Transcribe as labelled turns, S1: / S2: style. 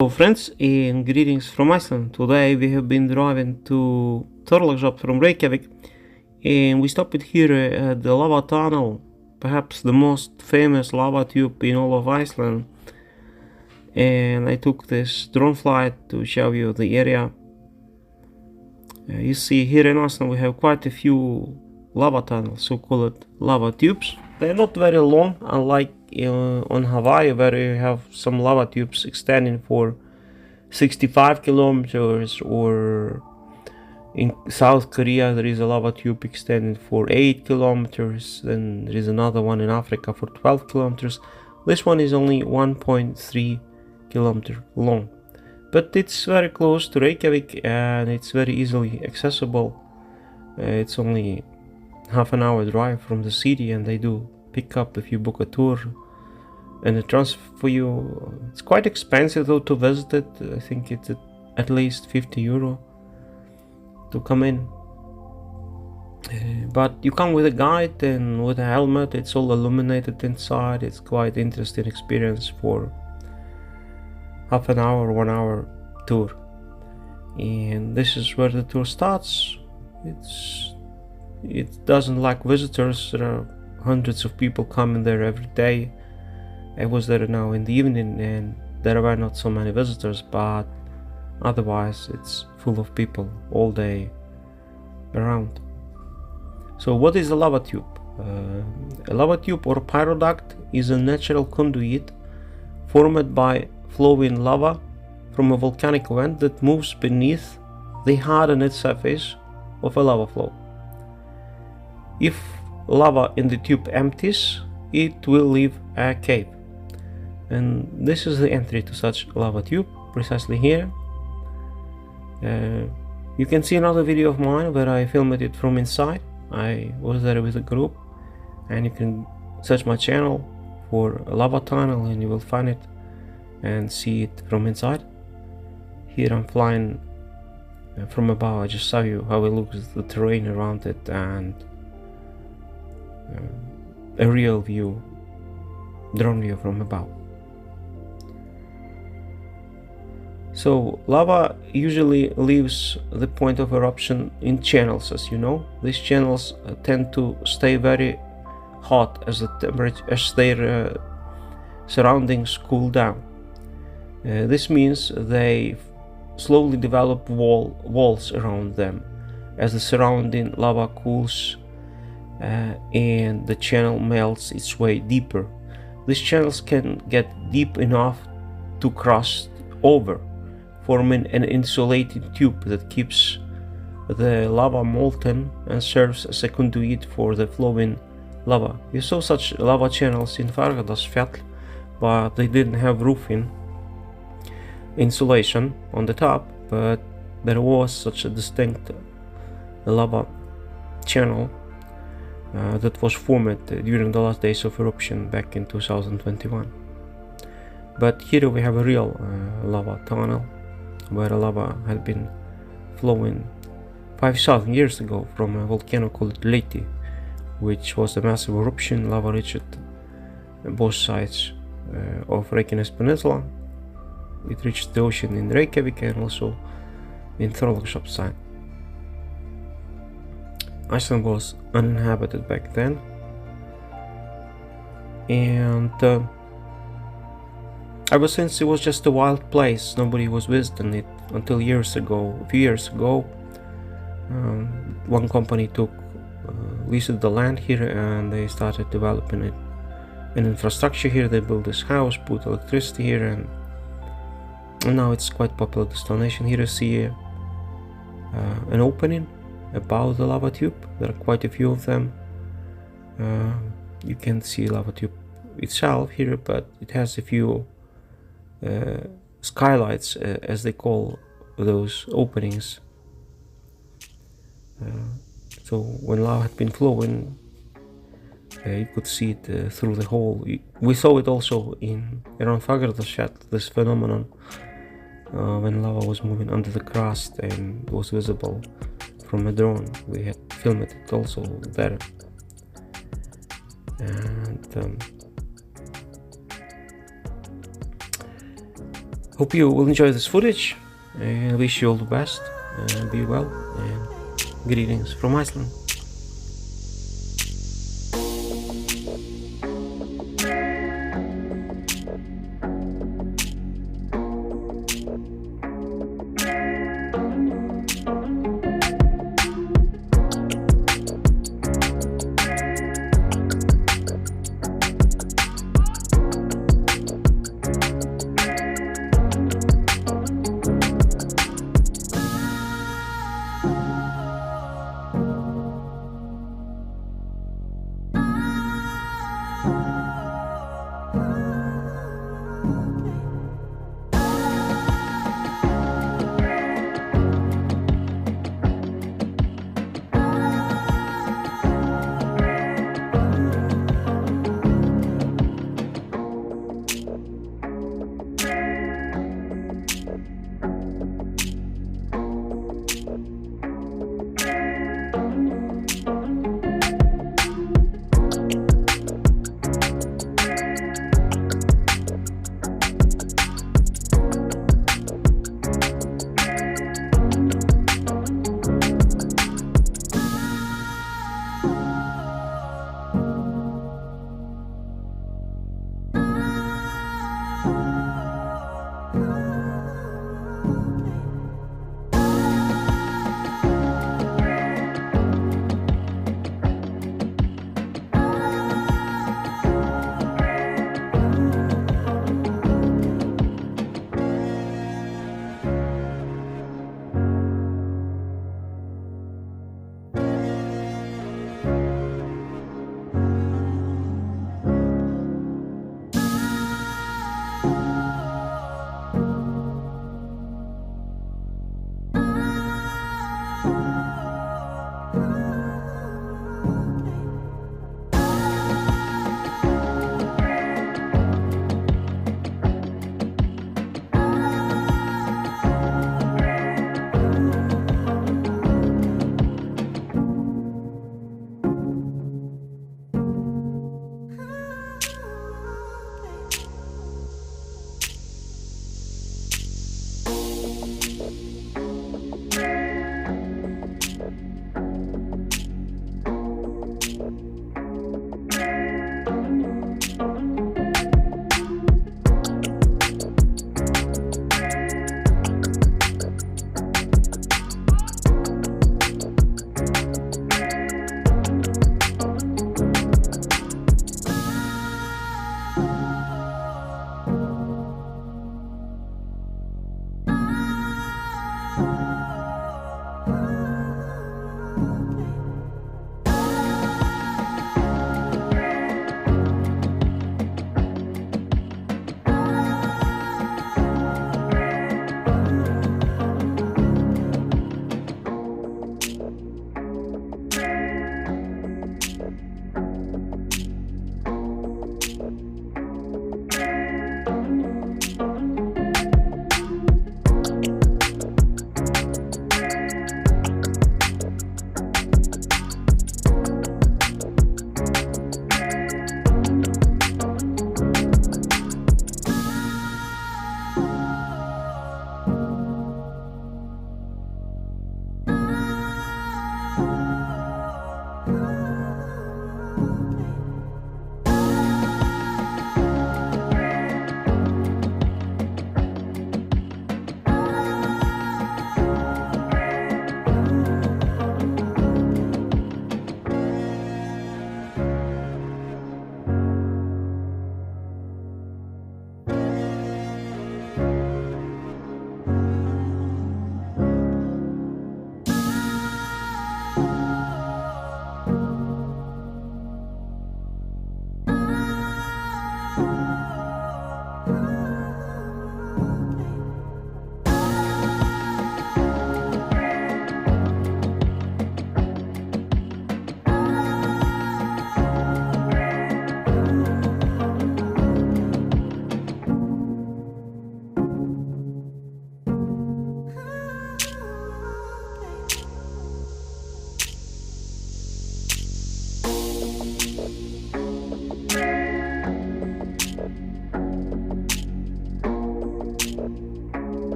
S1: Hello friends and greetings from Iceland. Today we have been driving to Þorlákshöfn from Reykjavik and we stopped here at the lava tunnel, perhaps the most famous lava tube in all of Iceland. And I took this drone flight to show you the area. You see here in Iceland we have quite a few lava tunnels, so-called lava tubes. They're not very long, unlike on Hawaii, where you have some lava tubes extending for 65 kilometers, or in South Korea there is a lava tube extending for 8 kilometers, then there is another one in Africa for 12 kilometers. This one is only 1.3 kilometer long, but it's very close to Reykjavik and it's very easily accessible. It's only half an hour drive from the city, and they do pick up if you book a tour and a transfer for you. It's quite expensive though to visit it. I think it's at least 50 euro to come in, but you come with a guide and with a helmet. It's all illuminated inside. It's quite interesting experience for half an hour, 1 hour tour. And this is where the tour starts. It doesn't lack visitors. There are hundreds of people coming there every day. I was there now in the evening and there were not so many visitors, but otherwise it's full of people all day around. So what is a lava tube? A lava tube or pyroduct is a natural conduit formed by flowing lava from a volcanic vent that moves beneath the hardened surface of a lava flow. If lava in the tube empties, it will leave a cave, and this is the entry to such lava tube, precisely here. You can see another video of mine where I filmed it from inside. I was there with a group, and you can search my channel for a lava tunnel and you will find it and see it from inside. Here I'm flying from above. I just show you how it looks, the terrain around it, and a real view, drone view from above. So lava usually leaves the point of eruption in channels, as you know. These channels tend to stay very hot as their surroundings cool down. This means they slowly develop walls around them as the surrounding lava cools and the channel melts its way deeper. These channels can get deep enough to cross over, forming an insulated tube that keeps the lava molten and serves as a conduit for the flowing lava. You saw such lava channels in Þorlákshöfn, but they didn't have roofing insulation on the top, but there was such a distinct lava channel that was formed during the last days of eruption back in 2021. But here we have a real lava tunnel where lava had been flowing 5,000 years ago from a volcano called Leti, which was a massive eruption. Lava reached both sides of Reykjanes Peninsula. It reached the ocean in Reykjavik and also in Þorlákshöfn side. Iceland was uninhabited back then, and ever since it was just a wild place. Nobody was visiting it until a few years ago. One company leased the land here and they started developing it in infrastructure here. They built this house, put electricity here, and now it's quite popular destination. Here you see an opening above the lava tube. There are quite a few of them. You can see lava tube itself here, but it has a few skylights, as they call those openings. So when lava had been flowing, you could see it through the hole. We saw it also around Raufarholshellir, this phenomenon when lava was moving under the crust and it was visible from a drone. We had filmed it also there. And Hope you will enjoy this footage. I wish you all the best. Be well, and greetings from Iceland.